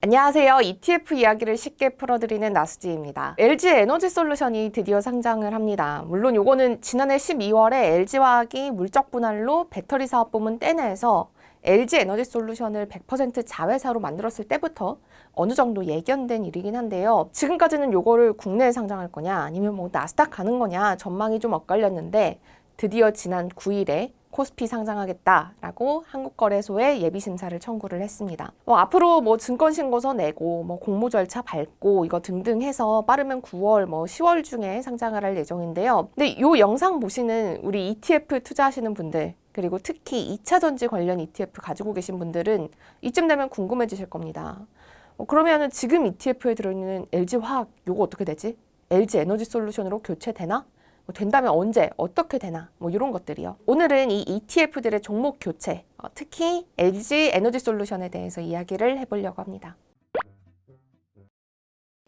안녕하세요. ETF 이야기를 쉽게 풀어드리는 나수지입니다. LG 에너지솔루션이 드디어 상장을 합니다. 물론 요거는 지난해 12월에 LG화학이 물적 분할로 배터리 사업 부문 떼내서 LG 에너지솔루션을 100% 자회사로 만들었을 때부터 어느 정도 예견된 일이긴 한데요. 지금까지는 요거를 국내에 상장할 거냐 아니면 뭐 나스닥 가는 거냐 전망이 좀 엇갈렸는데 드디어 지난 9일에 코스피 상장하겠다라고 한국거래소에 예비심사를 청구를 했습니다. 앞으로 증권신고서 내고 공모 절차 밟고 이거 등등 해서 빠르면 9월 10월 중에 상장을 할 예정인데요. 근데 이 영상 보시는 우리 ETF 투자하시는 분들 그리고 특히 2차 전지 관련 ETF 가지고 계신 분들은 이쯤 되면 궁금해지실 겁니다. 그러면은 지금 ETF에 들어있는 LG화학 요거 어떻게 되지? LG 에너지솔루션으로 교체되나? 된다면 언제, 어떻게 되나 이런 것들이요. 오늘은 이 ETF들의 종목 교체, 특히 LG 에너지솔루션에 대해서 이야기를 해보려고 합니다.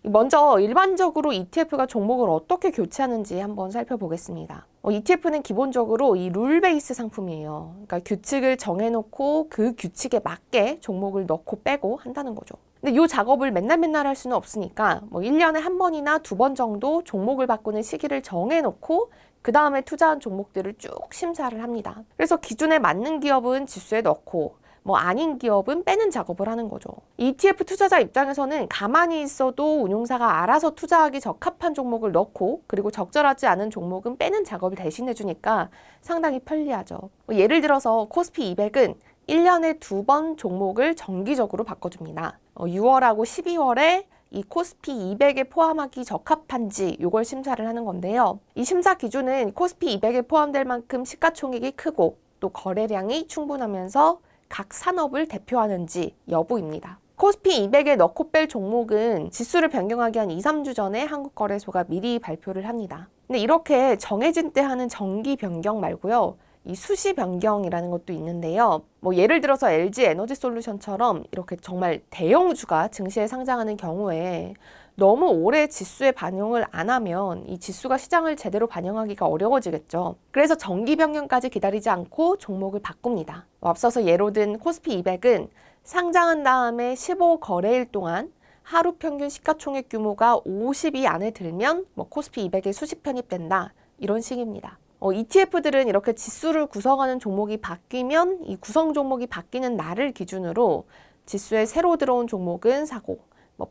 먼저 일반적으로 ETF가 종목을 어떻게 교체하는지 한번 살펴보겠습니다. ETF는 기본적으로 이 룰 베이스 상품이에요. 그러니까 규칙을 정해놓고 그 규칙에 맞게 종목을 넣고 빼고 한다는 거죠. 근데 이 작업을 맨날 할 수는 없으니까 1년에 한 번이나 두 번 정도 종목을 바꾸는 시기를 정해놓고 그 다음에 투자한 종목들을 쭉 심사를 합니다. 그래서 기준에 맞는 기업은 지수에 넣고 아닌 기업은 빼는 작업을 하는 거죠. ETF 투자자 입장에서는 가만히 있어도 운용사가 알아서 투자하기 적합한 종목을 넣고 그리고 적절하지 않은 종목은 빼는 작업을 대신해 주니까 상당히 편리하죠. 예를 들어서 코스피 200은 1년에 두 번 종목을 정기적으로 바꿔줍니다. 6월하고 12월에 이 코스피 200에 포함하기 적합한지 이걸 심사를 하는 건데요. 이 심사 기준은 코스피 200에 포함될 만큼 시가총액이 크고 또 거래량이 충분하면서 각 산업을 대표하는지 여부입니다. 코스피 200에 넣고 뺄 종목은 지수를 변경하기 한 2, 3주 전에 한국거래소가 미리 발표를 합니다. 근데 이렇게 정해진 때 하는 정기 변경 말고요. 이 수시 변경이라는 것도 있는데요. 예를 들어서 LG 에너지솔루션처럼 이렇게 정말 대형주가 증시에 상장하는 경우에 너무 오래 지수에 반영을 안 하면 이 지수가 시장을 제대로 반영하기가 어려워지겠죠. 그래서 정기 변경까지 기다리지 않고 종목을 바꿉니다. 앞서서 예로 든 코스피 200은 상장한 다음에 15거래일 동안 하루 평균 시가총액 규모가 50이 안에 들면 코스피 200에 수식 편입된다. 이런 식입니다. ETF들은 이렇게 지수를 구성하는 종목이 바뀌면 이 구성 종목이 바뀌는 날을 기준으로 지수에 새로 들어온 종목은 사고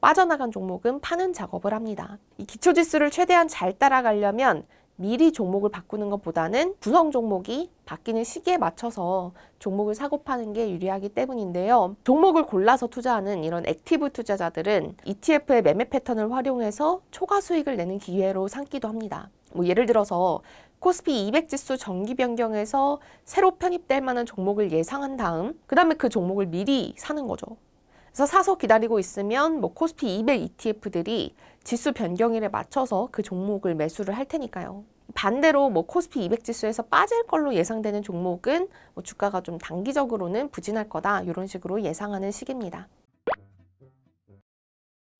빠져나간 종목은 파는 작업을 합니다. 이 기초지수를 최대한 잘 따라가려면 미리 종목을 바꾸는 것보다는 구성 종목이 바뀌는 시기에 맞춰서 종목을 사고 파는 게 유리하기 때문인데요. 종목을 골라서 투자하는 이런 액티브 투자자들은 ETF의 매매 패턴을 활용해서 초과 수익을 내는 기회로 삼기도 합니다. 예를 들어서 코스피 200 지수 정기 변경에서 새로 편입될 만한 종목을 예상한 다음 그 다음에 그 종목을 미리 사는 거죠. 그래서 사서 기다리고 있으면 코스피 200 ETF들이 지수 변경일에 맞춰서 그 종목을 매수를 할 테니까요. 반대로 코스피 200 지수에서 빠질 걸로 예상되는 종목은 주가가 좀 단기적으로는 부진할 거다 이런 식으로 예상하는 식입니다.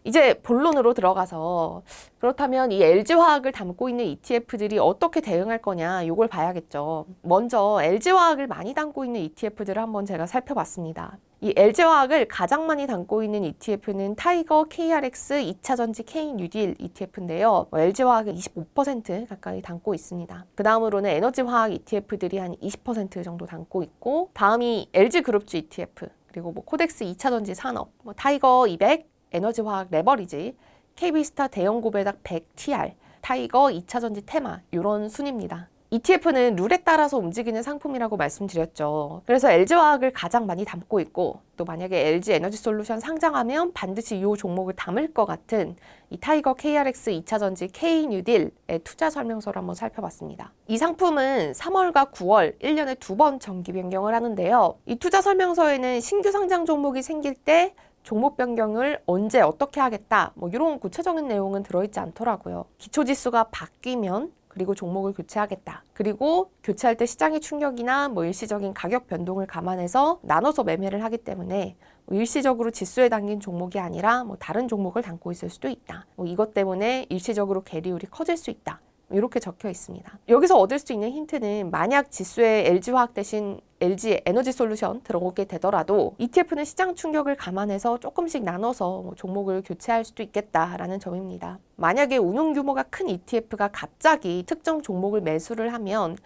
이제 본론으로 들어가서 그렇다면 이 LG화학을 담고 있는 ETF들이 어떻게 대응할 거냐 이걸 봐야겠죠. 먼저 LG화학을 많이 담고 있는 ETF들을 한번 제가 살펴봤습니다. 이 LG화학을 가장 많이 담고 있는 ETF는 타이거 KRX 2차전지 K 뉴딜 ETF인데요. LG화학은 25% 가까이 담고 있습니다. 그 다음으로는 에너지화학 ETF들이 한 20% 정도 담고 있고 다음이 LG그룹주 ETF 그리고 코덱스 2차전지 산업, 타이거 200, 에너지화학 레버리지, KB스타 대형고배당 100TR, 타이거 2차전지 테마 이런 순입니다. ETF는 룰에 따라서 움직이는 상품이라고 말씀드렸죠. 그래서 LG화학을 가장 많이 담고 있고 또 만약에 LG 에너지솔루션 상장하면 반드시 이 종목을 담을 것 같은 이 타이거 KRX 2차전지 K 뉴딜의 투자 설명서를 한번 살펴봤습니다. 이 상품은 3월과 9월 1년에 두 번 정기 변경을 하는데요. 이 투자 설명서에는 신규 상장 종목이 생길 때 종목 변경을 언제 어떻게 하겠다 이런 구체적인 내용은 들어있지 않더라고요. 기초지수가 바뀌면 그리고 종목을 교체하겠다. 그리고 교체할 때 시장의 충격이나 일시적인 가격 변동을 감안해서 나눠서 매매를 하기 때문에 일시적으로 지수에 담긴 종목이 아니라 다른 종목을 담고 있을 수도 있다. 이것 때문에 일시적으로 계리율이 커질 수 있다. 이렇게 적혀 있습니다. 여기서 얻을 수 있는 힌트는 만약 지수에 LG화학 대신 LG 에너지 솔루션 들어오게 되더라도 ETF는 시장 충격을 감안해서 조금씩 나눠서 종목을 교체할 수도 있겠다라는 점입니다. 만약에 운용 규모가 큰 ETF가 갑자기 특정 종목을 매수를 하면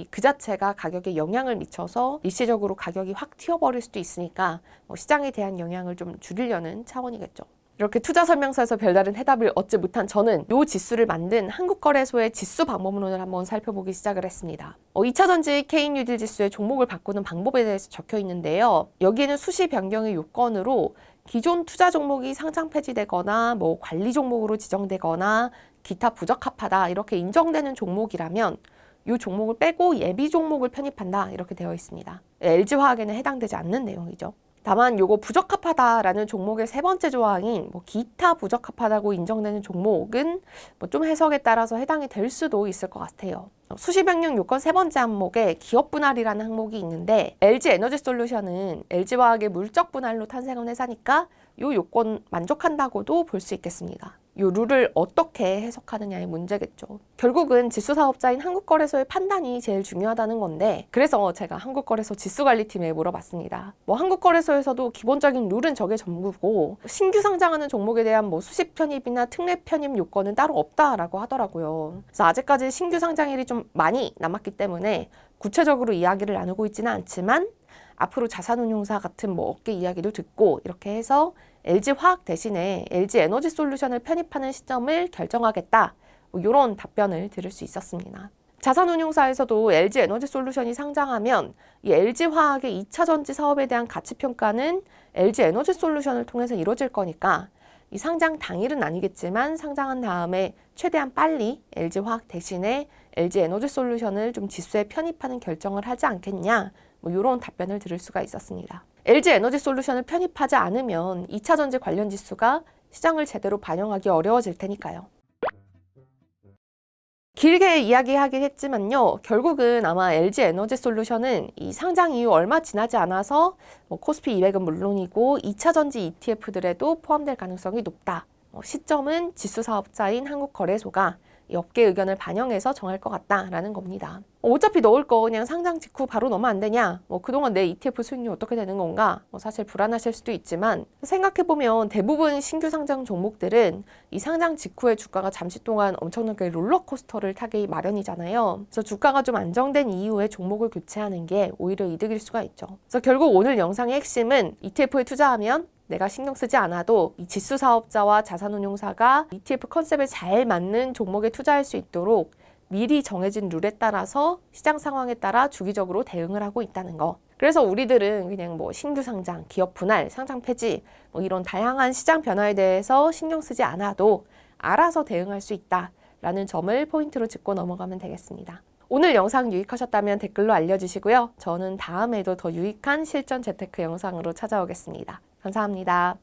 그 자체가 가격에 영향을 미쳐서 일시적으로 가격이 확 튀어버릴 수도 있으니까 시장에 대한 영향을 좀 줄이려는 차원이겠죠. 이렇게 투자 설명서에서 별다른 해답을 얻지 못한 저는 이 지수를 만든 한국거래소의 지수 방법론을 한번 살펴보기 시작을 했습니다. 2차전지 K뉴딜 지수의 종목을 바꾸는 방법에 대해서 적혀 있는데요. 여기에는 수시 변경의 요건으로 기존 투자 종목이 상장 폐지되거나 관리 종목으로 지정되거나 기타 부적합하다 이렇게 인정되는 종목이라면 이 종목을 빼고 예비 종목을 편입한다 이렇게 되어 있습니다. LG화학에는 해당되지 않는 내용이죠. 다만 요거 부적합하다라는 종목의 세 번째 조항인 기타 부적합하다고 인정되는 종목은 좀 해석에 따라서 해당이 될 수도 있을 것 같아요. 수시 변경 요건 세 번째 항목에 기업 분할이라는 항목이 있는데 LG 에너지 솔루션은 LG화학의 물적 분할로 탄생한 회사니까 요 요건 만족한다고도 볼 수 있겠습니다. 요 룰을 어떻게 해석하느냐의 문제겠죠. 결국은 지수 사업자인 한국거래소의 판단이 제일 중요하다는 건데 그래서 제가 한국거래소 지수관리팀에 물어봤습니다. 한국거래소에서도 기본적인 룰은 저게 전부고 신규 상장하는 종목에 대한 수십 편입이나 특례 편입 요건은 따로 없다라고 하더라고요. 그래서 아직까지 신규 상장일이 좀 많이 남았기 때문에 구체적으로 이야기를 나누고 있지는 않지만 앞으로 자산운용사 같은 업계 이야기도 듣고 이렇게 해서 LG화학 대신에 LG 에너지 솔루션을 편입하는 시점을 결정하겠다. 이런 답변을 들을 수 있었습니다. 자산운용사에서도 LG 에너지 솔루션이 상장하면 이 LG화학의 2차전지 사업에 대한 가치평가는 LG 에너지 솔루션을 통해서 이루어질 거니까 이 상장 당일은 아니겠지만 상장한 다음에 최대한 빨리 LG화학 대신에 LG 에너지 솔루션을 좀 지수에 편입하는 결정을 하지 않겠냐. 이런 답변을 들을 수가 있었습니다. LG 에너지 솔루션을 편입하지 않으면 2차전지 관련 지수가 시장을 제대로 반영하기 어려워질 테니까요. 길게 이야기하긴 했지만요. 결국은 아마 LG 에너지 솔루션은 이 상장 이후 얼마 지나지 않아서 코스피 200은 물론이고 2차전지 ETF들에도 포함될 가능성이 높다. 시점은 지수 사업자인 한국거래소가 이 업계 의견을 반영해서 정할 것 같다라는 겁니다. 어차피 넣을 거 그냥 상장 직후 바로 넣으면 안 되냐? 그동안 내 ETF 수익률 어떻게 되는 건가? 사실 불안하실 수도 있지만 생각해보면 대부분 신규 상장 종목들은 이 상장 직후에 주가가 잠시 동안 엄청나게 롤러코스터를 타기 마련이잖아요. 그래서 주가가 좀 안정된 이후에 종목을 교체하는 게 오히려 이득일 수가 있죠. 그래서 결국 오늘 영상의 핵심은 ETF에 투자하면 내가 신경 쓰지 않아도 이 지수 사업자와 자산운용사가 ETF 컨셉에 잘 맞는 종목에 투자할 수 있도록 미리 정해진 룰에 따라서 시장 상황에 따라 주기적으로 대응을 하고 있다는 거. 그래서 우리들은 그냥 신규 상장, 기업 분할, 상장 폐지 이런 다양한 시장 변화에 대해서 신경 쓰지 않아도 알아서 대응할 수 있다라는 점을 포인트로 짚고 넘어가면 되겠습니다. 오늘 영상 유익하셨다면 댓글로 알려주시고요. 저는 다음에도 더 유익한 실전 재테크 영상으로 찾아오겠습니다. 감사합니다.